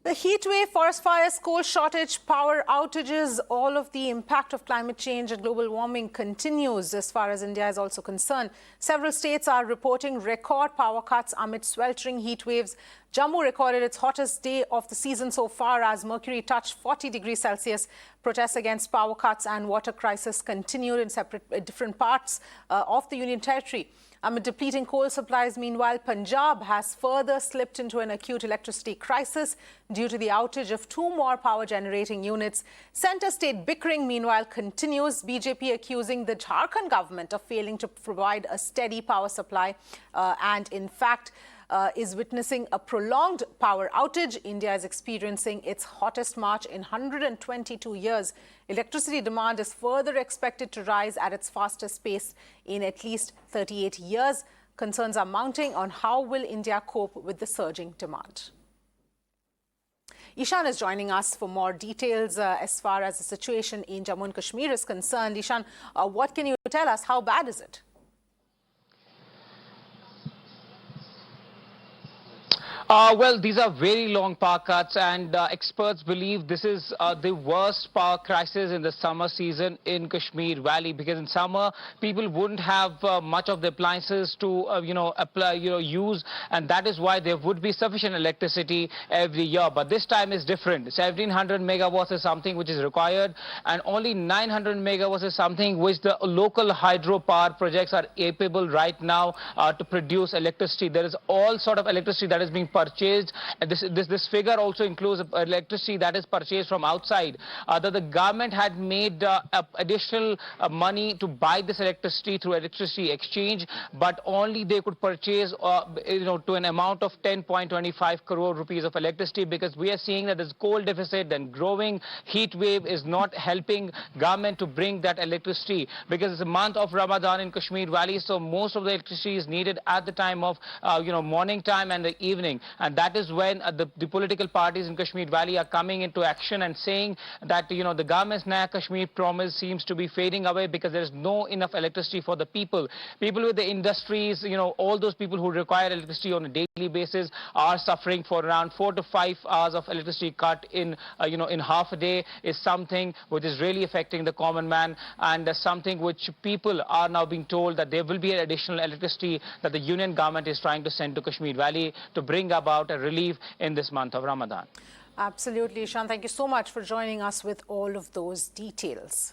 The heat wave, forest fires, coal shortage, power outages, all of the impact of climate change and global warming continues as far as India is also concerned. Several states are reporting record power cuts amid sweltering heat waves. Jammu recorded its hottest day of the season so far as mercury touched 40 degrees Celsius. Protests against power cuts and water crisis continued in different parts of the Union Territory. Amid depleting coal supplies, meanwhile, Punjab has further slipped into an acute electricity crisis due to the outage of 2 more power generating units. Centre state bickering, meanwhile, continues. BJP accusing the Jharkhand government of failing to provide a steady power supply and, in fact, is witnessing a prolonged power outage. India is experiencing its hottest March in 122 years. Electricity demand is further expected to rise at its fastest pace in at least 38 years. Concerns are mounting on how will India cope with the surging demand. Ishan is joining us for more details as far as the situation in Jammu and Kashmir is concerned. Ishan, what can you tell us? How bad is it? Well, these are very long power cuts, and experts believe this is the worst power crisis in the summer season in Kashmir Valley, because in summer people wouldn't have much of the appliances to use, and that is why there would be sufficient electricity every year. But this time is different. 1700 megawatts is something which is required, and only 900 megawatts is something which the local hydropower projects are capable right now to produce electricity. There is all sort of electricity that is being purchased. This figure also includes electricity that is purchased from outside. The government had made additional money to buy this electricity through electricity exchange, but only they could purchase to an amount of 10.25 crore rupees of electricity, because we are seeing that this coal deficit and growing heat wave is not helping government to bring that electricity, because it's a month of Ramadan in Kashmir Valley, so most of the electricity is needed at the time of morning time and the evening. And that is when the political parties in Kashmir Valley are coming into action and saying that the government's Naya Kashmir promise seems to be fading away, because there is no enough electricity for the people. People with the industries, all those people who require electricity on a daily basis are suffering for around 4 to 5 hours of electricity cut in half a day is something which is really affecting the common man, and something which people are now being told that there will be additional electricity that the union government is trying to send to Kashmir Valley to bring about a relief in this month of Ramadan. Absolutely, Ishan. Thank you so much for joining us with all of those details.